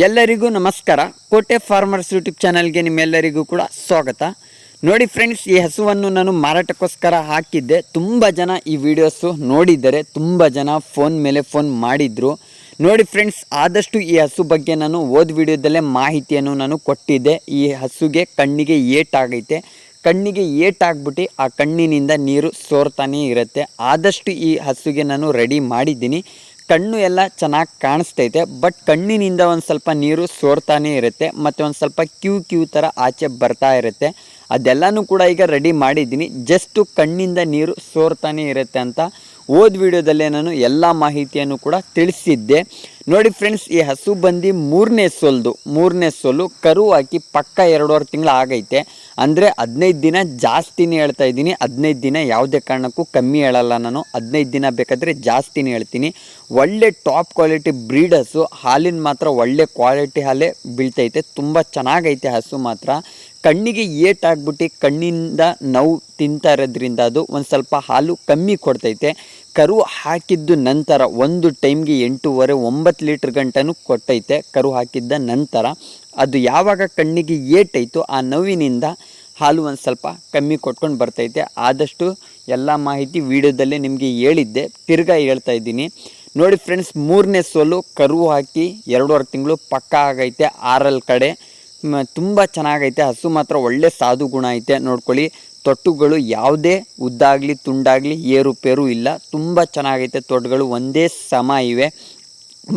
ಎಲ್ಲರಿಗೂ ನಮಸ್ಕಾರ. ಕೋಟೆ ಫಾರ್ಮರ್ಸ್ ಯೂಟ್ಯೂಬ್ ಚಾನಲ್ಗೆ ನಿಮ್ಮೆಲ್ಲರಿಗೂ ಕೂಡ ಸ್ವಾಗತ. ನೋಡಿ ಫ್ರೆಂಡ್ಸ್, ಈ ಹಸುವನ್ನು ನಾನು ಮಾರಾಟಕ್ಕೋಸ್ಕರ ಹಾಕಿದ್ದೆ. ತುಂಬ ಜನ ಈ ವಿಡಿಯೋಸು ನೋಡಿದ್ದಾರೆ, ತುಂಬ ಜನ ಫೋನ್ ಮೇಲೆ ಫೋನ್ ಮಾಡಿದರು. ನೋಡಿ ಫ್ರೆಂಡ್ಸ್, ಆದಷ್ಟು ಈ ಹಸು ಬಗ್ಗೆ ನಾನು ವಿಡಿಯೋದಲ್ಲೇ ಮಾಹಿತಿಯನ್ನು ನಾನು ಕೊಟ್ಟಿದ್ದೆ. ಈ ಹಸುಗೆ ಕಣ್ಣಿಗೆ ಏಟಾಗೈತೆ, ಕಣ್ಣಿಗೆ ಏಟಾಗ್ಬಿಟ್ಟು ಆ ಕಣ್ಣಿನಿಂದ ನೀರು ಸೋರ್ತಾನೇ ಇರುತ್ತೆ. ಆದಷ್ಟು ಈ ಹಸುಗೆ ನಾನು ರೆಡಿ ಮಾಡಿದ್ದೀನಿ. ಕಣ್ಣು ಎಲ್ಲ ಚೆನ್ನಾಗಿ ಕಾಣಿಸ್ತೈತೆ, ಬಟ್ ಕಣ್ಣಿನಿಂದ ಒಂದು ಸ್ವಲ್ಪ ನೀರು ಸೋರ್ತಾನೇ ಇರುತ್ತೆ ಮತ್ತು ಒಂದು ಸ್ವಲ್ಪ ಕ್ಯೂ ಥರ ಆಚೆ ಬರ್ತಾ ಇರುತ್ತೆ. ಅದೆಲ್ಲನೂ ಕೂಡ ಈಗ ರೆಡಿ ಮಾಡಿದ್ದೀನಿ. ಜಸ್ಟು ಕಣ್ಣಿಂದ ನೀರು ಸೋರ್ತಾನೇ ಇರುತ್ತೆ ಅಂತ ವಿಡಿಯೋದಲ್ಲೇ ನಾನು ಎಲ್ಲ ಮಾಹಿತಿಯನ್ನು ಕೂಡ ತಿಳಿಸಿದ್ದೆ. ನೋಡಿ ಫ್ರೆಂಡ್ಸ್, ಈ ಹಸು ಬಂದು ಮೂರನೇ ಸೋಲು ಕರು ಹಾಕಿ ಪಕ್ಕ 2.5 ತಿಂಗಳು ಆಗೈತೆ. ಅಂದರೆ 15 ದಿನ ಜಾಸ್ತಿನೇ ಹೇಳ್ತಾ ಇದ್ದೀನಿ. 15 ದಿನ ಯಾವುದೇ ಕಾರಣಕ್ಕೂ ಕಮ್ಮಿ ಹೇಳಲ್ಲ ನಾನು. 15 ದಿನ ಬೇಕಾದರೆ ಜಾಸ್ತಿನೇ ಹೇಳ್ತೀನಿ. ಒಳ್ಳೆ ಟಾಪ್ ಕ್ವಾಲಿಟಿ ಬ್ರೀಡ್ ಹಸು. ಹಾಲಿನ ಮಾತ್ರ ಒಳ್ಳೆ ಕ್ವಾಲಿಟಿ ಹಾಲೇ ಬೀಳ್ತೈತೆ. ತುಂಬ ಚೆನ್ನಾಗೈತೆ ಹಸು ಮಾತ್ರ. ಕಣ್ಣಿಗೆ ಏಟಾಗ್ಬಿಟ್ಟು ಕಣ್ಣಿಂದ ನೋವು ತಿಂತಾ ಇರೋದ್ರಿಂದ ಅದು ಒಂದು ಸ್ವಲ್ಪ ಹಾಲು ಕಮ್ಮಿ ಕೊಡ್ತೈತೆ. ಕರು ಹಾಕಿದ್ದು ನಂತರ ಒಂದು ಟೈಮ್ಗೆ 8.5-9 ಲೀಟ್ರ್ ಗಂಟನೂ ಕೊಟ್ಟೈತೆ. ಕರು ಹಾಕಿದ್ದ ನಂತರ ಅದು ಯಾವಾಗ ಕಣ್ಣಿಗೆ ಏಟೈತೋ ಆ ನೋವಿನಿಂದ ಹಾಲು ಒಂದು ಸ್ವಲ್ಪ ಕಮ್ಮಿ ಕೊಟ್ಕೊಂಡು ಬರ್ತೈತೆ. ಆದಷ್ಟು ಎಲ್ಲ ಮಾಹಿತಿ ವಿಡಿಯೋದಲ್ಲೇ ನಿಮಗೆ ಹೇಳಿದ್ದೆ, ತಿರ್ಗಾ ಹೇಳ್ತಾ ಇದ್ದೀನಿ. ನೋಡಿ ಫ್ರೆಂಡ್ಸ್, ಮೂರನೇ ಸೋಲು ಕರು ಹಾಕಿ 2.5 ತಿಂಗಳು ಪಕ್ಕ ಆಗೈತೆ. ಆರಲ್ ಕಡೆ ತುಂಬ ಚೆನ್ನಾಗೈತೆ. ಹಸು ಮಾತ್ರ ಒಳ್ಳೆ ಸಾಧು ಗುಣ ಐತೆ. ನೋಡ್ಕೊಳ್ಳಿ, ತೊಟ್ಟುಗಳು ಯಾವುದೇ ಉದ್ದಾಗಲಿ ತುಂಡಾಗಲಿ ಏರುಪೇರು ಇಲ್ಲ. ತುಂಬ ಚೆನ್ನಾಗೈತೆ. ತೊಟ್ಟುಗಳು ಒಂದೇ ಸಮ ಇವೆ.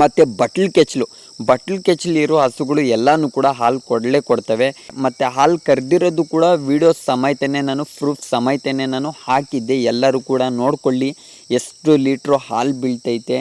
ಮತ್ತು ಬಟ್ಲು ಕೆಚ್ಚಲಿರೋ ಹಸುಗಳು ಎಲ್ಲನೂ ಕೂಡ ಹಾಲು ಕೊಡ್ತವೆ. ಮತ್ತು ಹಾಲು ಕರೆದಿರೋದು ಕೂಡ ವಿಡಿಯೋ ಸಮೇತನೇ ನಾನು ಪ್ರೂಫ್ ಸಮೇತನೇ ನಾನು ಹಾಕಿದ್ದೆ. ಎಲ್ಲರೂ ಕೂಡ ನೋಡ್ಕೊಳ್ಳಿ ಎಷ್ಟು ಲೀಟ್ರು ಹಾಲು ಬೀಳ್ತೈತೆ,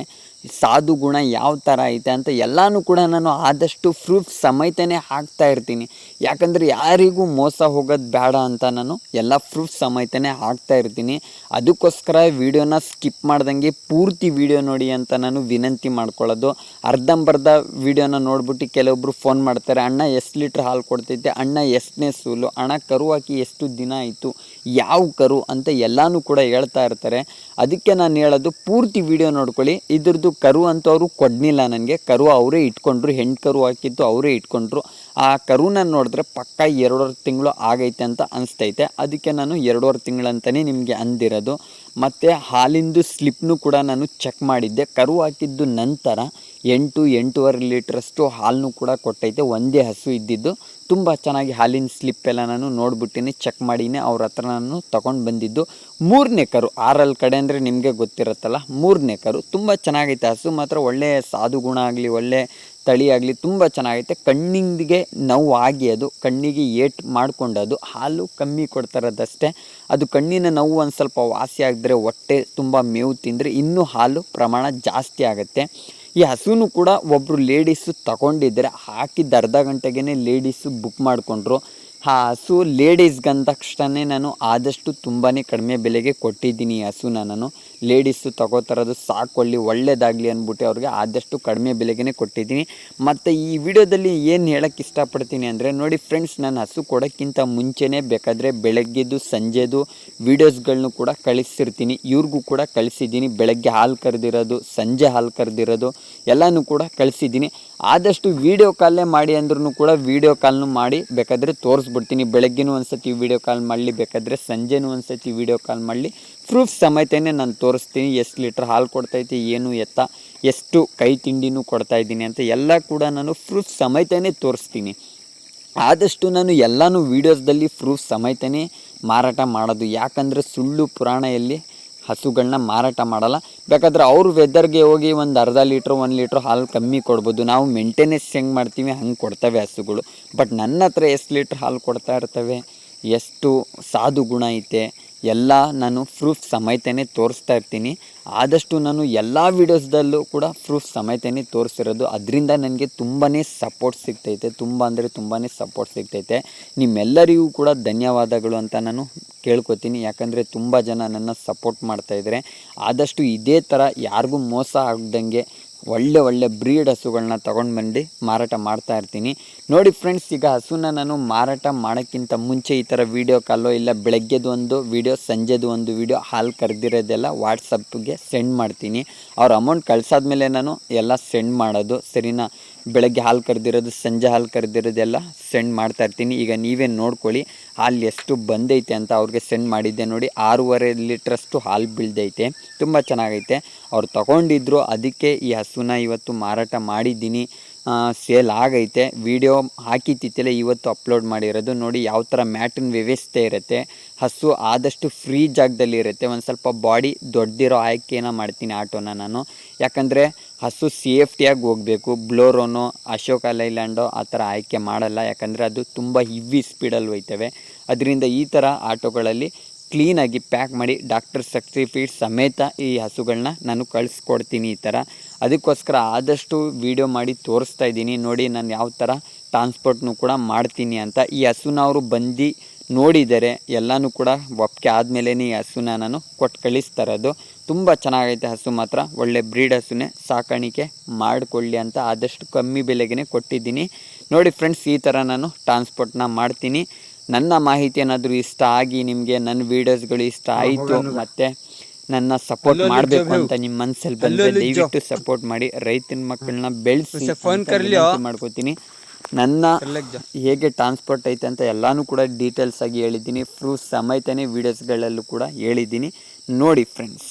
ಸಾಧು ಗುಣ ಯಾವ ಥರ ಐತೆ ಅಂತ ಎಲ್ಲನೂ ಕೂಡ ನಾನು ಆದಷ್ಟು ಪ್ರೂಫ್ ಸಮೇತನೇ ಹಾಕ್ತಾ ಇರ್ತೀನಿ. ಯಾಕಂದರೆ ಯಾರಿಗೂ ಮೋಸ ಹೋಗೋದು ಬೇಡ ಅಂತ ನಾನು ಎಲ್ಲ ಪ್ರೂಫ್ ಸಮೇತನೇ ಹಾಕ್ತಾ ಇರ್ತೀನಿ. ಅದಕ್ಕೋಸ್ಕರ ವಿಡಿಯೋನ ಸ್ಕಿಪ್ ಮಾಡ್ದಂಗೆ ಪೂರ್ತಿ ವಿಡಿಯೋ ನೋಡಿ ಅಂತ ನಾನು ವಿನಂತಿ ಮಾಡ್ಕೊಳ್ಳೋದು. ಅರ್ಧಂಬರ್ಧ ವಿಡಿಯೋನ ನೋಡ್ಬಿಟ್ಟು ಕೆಲವೊಬ್ಬರು ಫೋನ್ ಮಾಡ್ತಾರೆ, ಅಣ್ಣ ಎಷ್ಟು ಲೀಟ್ರ್ ಹಾಲು ಕೊಡ್ತೈತೆ, ಅಣ್ಣ ಎಷ್ಟನೇ ಸೂಲು, ಅಣ್ಣ ಕರು ಹಾಕಿ ಎಷ್ಟು ದಿನ ಆಯಿತು, ಯಾವ ಕರು ಅಂತ ಎಲ್ಲನೂ ಕೂಡ ಹೇಳ್ತಾ ಇರ್ತಾರೆ. ಅದಕ್ಕೆ ನಾನು ಹೇಳೋದು ಪೂರ್ತಿ ವಿಡಿಯೋ ನೋಡ್ಕೊಳ್ಳಿ. ಇದ್ರದ್ದು ಕರು ಅಂತೂ ಅವರು ಕೊಡಲಿಲ್ಲ ನನಗೆ. ಕರು ಅವರೇ ಇಟ್ಕೊಂಡ್ರು, ಹೆಣ್ಣು ಕರು ಹಾಕಿದ್ದು ಅವರೇ ಇಟ್ಕೊಂಡ್ರು. ಆ ಕರುನ ನೋಡಿದ್ರೆ ಪಕ್ಕ 2.5 ತಿಂಗಳು ಆಗೈತೆ ಅಂತ ಅನಿಸ್ತೈತೆ. ಅದಕ್ಕೆ ನಾನು 2.5 ತಿಂಗಳಂತಲೇ ನಿಮಗೆ ಅಂದಿರೋದು. ಮತ್ತು ಹಾಲಿಂದು ಸ್ಲಿಪ್ನು ಕೂಡ ನಾನು ಚೆಕ್ ಮಾಡಿದ್ದೆ. ಕರು ಹಾಕಿದ್ದು ನಂತರ 8-8.5 ಲೀಟ್ರಷ್ಟು ಹಾಲನ್ನು ಕೂಡ ಕೊಟ್ಟೈತೆ. ಒಂದೇ ಹಸು ಇದ್ದಿದ್ದು. ತುಂಬ ಚೆನ್ನಾಗಿ ಹಾಲಿನ ಸ್ಲಿಪ್ಪೆಲ್ಲ ನಾನು ನೋಡ್ಬಿಟ್ಟಿನಿ, ಚೆಕ್ ಮಾಡಿನೇ ಅವ್ರ ಹತ್ರ ನಾನು ತೊಗೊಂಡು ಬಂದಿದ್ದು. ಮೂರನೇ ಕರು, ಆರಲ್ ಕಡೆ ಅಂದರೆ ನಿಮಗೆ ಗೊತ್ತಿರುತ್ತಲ್ಲ, ಮೂರನೇ ಕರು. ತುಂಬ ಚೆನ್ನಾಗೈತೆ ಹಸು ಮಾತ್ರ. ಒಳ್ಳೆ ಸಾಧು ಗುಣ ಆಗಲಿ, ಒಳ್ಳೆ ತಳಿ ಆಗಲಿ, ತುಂಬ ಚೆನ್ನಾಗೈತೆ. ಕಣ್ಣಿಗೆ ನೋವು ಆಗಿ ಅದು ಕಣ್ಣಿಗೆ ಏಟ್ ಮಾಡ್ಕೊಂಡದು ಹಾಲು ಕಮ್ಮಿ ಕೊಡ್ತಾರದಷ್ಟೇ. ಅದು ಕಣ್ಣಿನ ನೋವು ಒಂದು ಸ್ವಲ್ಪ ವಾಸಿ ಆಗಿದ್ರೆ, ಹೊಟ್ಟೆ ತುಂಬ ಮೇವು ತಿಂದರೆ ಇನ್ನೂ ಹಾಲು ಪ್ರಮಾಣ ಜಾಸ್ತಿ ಆಗುತ್ತೆ. ಈ ಹಸುನು ಕೂಡ ಒಬ್ಬರು ಲೇಡೀಸು ತಗೊಂಡಿದ್ದರೆ, ಹಾಕಿದ್ದು ಅರ್ಧ ಗಂಟೆಗೇ ಲೇಡೀಸು ಬುಕ್ ಮಾಡಿಕೊಂಡ್ರು. ಆ ಹಸು ಲೇಡೀಸ್ಗಂದ ತಕ್ಷಣ ನಾನು ಆದಷ್ಟು ತುಂಬಾ ಕಡಿಮೆ ಬೆಲೆಗೆ ಕೊಟ್ಟಿದ್ದೀನಿ. ಈ ಹಸುನ ನಾನು ಲೇಡೀಸು ತಗೋತಾರದು ಸಾಕೊಳ್ಳಿ, ಒಳ್ಳೇದಾಗಲಿ ಅಂದ್ಬಿಟ್ಟು ಅವ್ರಿಗೆ ಆದಷ್ಟು ಕಡಿಮೆ ಬೆಲೆಗೆ ಕೊಟ್ಟಿದ್ದೀನಿ. ಮತ್ತು ಈ ವಿಡಿಯೋದಲ್ಲಿ ಏನು ಹೇಳೋಕ್ಕೆ ಇಷ್ಟಪಡ್ತೀನಿ ಅಂದರೆ, ನೋಡಿ ಫ್ರೆಂಡ್ಸ್, ನಾನು ಹಸು ಕೊಡೋಕ್ಕಿಂತ ಮುಂಚೆನೇ ಬೇಕಾದರೆ ಬೆಳಗ್ಗೆದು ಸಂಜೆದು ವೀಡಿಯೋಸ್ಗಳನ್ನೂ ಕೂಡ ಕಳಿಸಿರ್ತೀನಿ. ಇವ್ರಿಗೂ ಕೂಡ ಕಳಿಸಿದ್ದೀನಿ. ಬೆಳಗ್ಗೆ ಹಾಲು ಕರೆದಿರೋದು, ಸಂಜೆ ಹಾಲು ಕರೆದಿರೋದು ಎಲ್ಲನೂ ಕೂಡ ಕಳಿಸಿದ್ದೀನಿ. ಆದಷ್ಟು ವೀಡಿಯೋ ಕಾಲೇ ಮಾಡಿ ಅಂದ್ರೂ ಕೂಡ ವೀಡಿಯೋ ಕಾಲ್ನು ಮಾಡಿ ಬೇಕಾದರೆ ತೋರಿಸ್ಬಿಡ್ತೀನಿ. ಬೆಳಗ್ಗೆನೂ ಒಂದು ಸತಿ ವೀಡಿಯೋ ಕಾಲ್ ಮಾಡಲಿ, ಬೇಕಾದರೆ ಸಂಜೆನೂ ಒಂದು ಸತಿ ವೀಡಿಯೋ ಕಾಲ್ ಮಾಡಲಿ, ಪ್ರೂಫ್ ಸಮೇತನೇ ನಾನು ತೋರಿಸ್ತೀನಿ. ಎಷ್ಟು ಲೀಟ್ರ್ ಹಾಲು ಕೊಡ್ತೈತೆ, ಏನು ಎತ್ತ, ಎಷ್ಟು ಕೈ ತಿಂಡಿನೂ ಕೊಡ್ತಾಯಿದ್ದೀನಿ ಅಂತ ಎಲ್ಲ ಕೂಡ ನಾನು ಪ್ರೂಫ್ ಸಮೇತನೇ ತೋರಿಸ್ತೀನಿ. ಆದಷ್ಟು ನಾನು ಎಲ್ಲನೂ ವೀಡಿಯೋಸ್ದಲ್ಲಿ ಪ್ರೂಫ್ ಸಮೇತನೇ ಮಾರಾಟ ಮಾಡೋದು. ಯಾಕಂದರೆ ಸುಳ್ಳು ಪುರಾಣ ಎಲ್ಲಿ ಹಸುಗಳನ್ನ ಮಾರಾಟ ಮಾಡಲ್ಲ. ಬೇಕಾದರೆ ಅವ್ರ ವೆದರ್ಗೆ ಹೋಗಿ ಒಂದು ಅರ್ಧ ಲೀಟ್ರ್ 1 ಲೀಟ್ರ್ ಹಾಲು ಕಮ್ಮಿ ಕೊಡ್ಬೋದು. ನಾವು ಮೇಂಟೆನೆನ್ಸ್ ಹೆಂಗೆ ಮಾಡ್ತೀವಿ ಹಂಗೆ ಕೊಡ್ತವೆ ಹಸುಗಳು. ಬಟ್ ನನ್ನ ಹತ್ರ ಎಷ್ಟು ಲೀಟ್ರ್ ಹಾಲು ಕೊಡ್ತಾ ಇರ್ತವೆ, ಎಷ್ಟು ಸಾಧು ಗುಣ ಐತೆ ಎಲ್ಲ ನಾನು ಪ್ರೂಫ್ ಸಮೇತನೇ ತೋರಿಸ್ತಾ ಇರ್ತೀನಿ. ಆದಷ್ಟು ನಾನು ಎಲ್ಲ ವೀಡಿಯೋಸ್ದಲ್ಲೂ ಕೂಡ ಪ್ರೂಫ್ ಸಮೇತನೇ ತೋರಿಸಿರೋದು. ಅದರಿಂದ ನನಗೆ ತುಂಬಾ ಸಪೋರ್ಟ್ ಸಿಗ್ತೈತೆ. ತುಂಬ ಅಂದರೆ ತುಂಬಾ ಸಪೋರ್ಟ್ ಸಿಗ್ತೈತೆ. ನಿಮ್ಮೆಲ್ಲರಿಗೂ ಕೂಡ ಧನ್ಯವಾದಗಳು ಅಂತ ನಾನು ಕೇಳ್ಕೊತೀನಿ. ಯಾಕಂದರೆ ತುಂಬ ಜನ ನನ್ನ ಸಪೋರ್ಟ್ ಮಾಡ್ತಾಯಿದ್ದಾರೆ. ಆದಷ್ಟು ಇದೇ ಥರ ಯಾರಿಗೂ ಮೋಸ ಆಗ್ದಂಗೆ ಒಳ್ಳೆ ಬ್ರೀಡ್ ಹಸುಗಳನ್ನ ತೊಗೊಂಡು ಬಂದು ಮಾರಾಟ ಮಾಡ್ತಾ ಇರ್ತೀನಿ. ನೋಡಿ ಫ್ರೆಂಡ್ಸ್, ಈಗ ಹಸುನ ನಾನು ಮಾರಾಟ ಮಾಡೋಕ್ಕಿಂತ ಮುಂಚೆ ಈ ಥರ ವೀಡಿಯೋ ಕಾಲೋ ಇಲ್ಲ ಬೆಳಗ್ಗೆದು ಒಂದು ವೀಡಿಯೋ, ಸಂಜೆದು ಒಂದು ವೀಡಿಯೋ, ಹಾಲು ಕರೆದಿರೋದೆಲ್ಲ ವಾಟ್ಸಪ್ಗೆ ಸೆಂಡ್ ಮಾಡ್ತೀನಿ. ಅವ್ರ ಅಮೌಂಟ್ ಕಳ್ಸಾದ್ಮೇಲೆ ನಾನು ಎಲ್ಲ ಸೆಂಡ್ ಮಾಡೋದು, ಸರಿನಾ. ಬೆಳಗ್ಗೆ ಹಾಲು ಕರೆದಿರೋದು, ಸಂಜೆ ಹಾಲು ಕರೆದಿರೋದೆಲ್ಲ ಸೆಂಡ್ ಮಾಡ್ತಾ ಇರ್ತೀನಿ. ಈಗ ನೀವೇ ನೋಡ್ಕೊಳ್ಳಿ ಹಾಲು ಎಷ್ಟು ಬಂದೈತೆ ಅಂತ. ಅವ್ರಿಗೆ ಸೆಂಡ್ ಮಾಡಿದ್ದೆ ನೋಡಿ, 6.5 ಲೀಟ್ರಷ್ಟು ಹಾಲು ಬೀಳ್ದೈತೆ. ತುಂಬ ಚೆನ್ನಾಗೈತೆ. ಅವ್ರು ತಗೊಂಡಿದ್ರು, ಅದಕ್ಕೆ ಈ ಹಸುನ ಇವತ್ತು ಮಾರಾಟ ಮಾಡಿದ್ದೀನಿ. ಸೇಲ್ ಆಗೈತೆ. ವಿಡಿಯೋ ಹಾಕಿತ್ತಿತ್ತಲ್ಲ ಇವತ್ತು ಅಪ್ಲೋಡ್ ಮಾಡಿರೋದು. ನೋಡಿ ಯಾವ ಥರ ಮ್ಯಾಟಿನ ವ್ಯವಸ್ಥೆ ಇರುತ್ತೆ. ಹಸು ಆದಷ್ಟು ಫ್ರೀ ಜಾಗದಲ್ಲಿ ಇರುತ್ತೆ. ಒಂದು ಸ್ವಲ್ಪ ಬಾಡಿ ದೊಡ್ಡದಿರೋ ಆಯ್ಕೆನ ಮಾಡ್ತೀನಿ ಆಟೋನ ನಾನು. ಯಾಕಂದರೆ ಹಸು ಸೇಫ್ಟಿಯಾಗಿ ಹೋಗಬೇಕು. ಬ್ಲೋರೋನೋ ಅಶೋಕ ಲೈಲ್ಯಾಂಡೋ ಆ ಥರ ಆಯ್ಕೆ ಮಾಡಲ್ಲ. ಯಾಕಂದರೆ ಅದು ತುಂಬ ಹೆವಿ ಸ್ಪೀಡಲ್ಲಿ ಹೋಯ್ತವೆ. ಅದರಿಂದ ಈ ಥರ ಆಟೋಗಳಲ್ಲಿ ಕ್ಲೀನಾಗಿ ಪ್ಯಾಕ್ ಮಾಡಿ ಡಾಕ್ಟರ್ ಸರ್ಟಿಫಿಕೇಟ್ ಸಮೇತ ಈ ಹಸುಗಳನ್ನ ನಾನು ಕಳಿಸ್ಕೊಡ್ತೀನಿ ಈ ಥರ. ಅದಕ್ಕೋಸ್ಕರ ಆದಷ್ಟು ವೀಡಿಯೋ ಮಾಡಿ ತೋರಿಸ್ತಾ ಇದ್ದೀನಿ. ನೋಡಿ ನಾನು ಯಾವ ಥರ ಟ್ರಾನ್ಸ್ಪೋರ್ಟ್ನು ಕೂಡ ಮಾಡ್ತೀನಿ ಅಂತ. ಈ ಹಸುನ ಅವರು ಬಂದು ನೋಡಿದ್ದಾರೆ, ಎಲ್ಲನೂ ಕೂಡ ಒಪ್ಪಿಗೆ ಆದಮೇಲೆ ಈ ಹಸುನ ನಾನು ಕೊಟ್ಟು ಕಳಿಸ್ತಾ ಇರೋದು. ತುಂಬ ಚೆನ್ನಾಗೈತೆ ಹಸು ಮಾತ್ರ. ಒಳ್ಳೆ ಬ್ರೀಡ್ ಹಸುನೇ, ಸಾಕಾಣಿಕೆ ಮಾಡಿಕೊಳ್ಳಿ ಅಂತ ಆದಷ್ಟು ಕಮ್ಮಿ ಬೆಲೆಗೆ ಕೊಟ್ಟಿದ್ದೀನಿ. ನೋಡಿ ಫ್ರೆಂಡ್ಸ್, ಈ ಥರ ನಾನು ಟ್ರಾನ್ಸ್ಪೋರ್ಟ್ನ ಮಾಡ್ತೀನಿ. ನನ್ನ ಮಾಹಿತಿ ಏನಾದರೂ ಇಷ್ಟ ಆಗಿ ನಿಮಗೆ ನನ್ನ ವೀಡಿಯೋಸ್ಗಳು ಇಷ್ಟ ಆಯಿತು ಮತ್ತು ನನ್ನ ಸಪೋರ್ಟ್ ಮಾಡಬೇಕು ಅಂತ ನಿಮ್ಮ ಮನಸ್ಸಲ್ಲಿ ಬಂದರೆ ದಯವಿಟ್ಟು ಸಪೋರ್ಟ್ ಮಾಡಿ. ರೈತನ ಮಕ್ಕಳನ್ನ ಬೆಳೆಸಿ ಮಾಡ್ಕೋತೀನಿ. ನನ್ನ ಹೇಗೆ ಟ್ರಾನ್ಸ್ಪೋರ್ಟ್ ಐತೆ ಅಂತ ಎಲ್ಲನೂ ಕೂಡ ಡೀಟೇಲ್ಸ್ ಆಗಿ ಹೇಳಿದ್ದೀನಿ. ಪ್ರೂಫ್ ಸಮೇತನೇ ವೀಡಿಯೋಸ್ಗಳಲ್ಲೂ ಕೂಡ ಹೇಳಿದ್ದೀನಿ. ನೋಡಿ ಫ್ರೆಂಡ್ಸ್.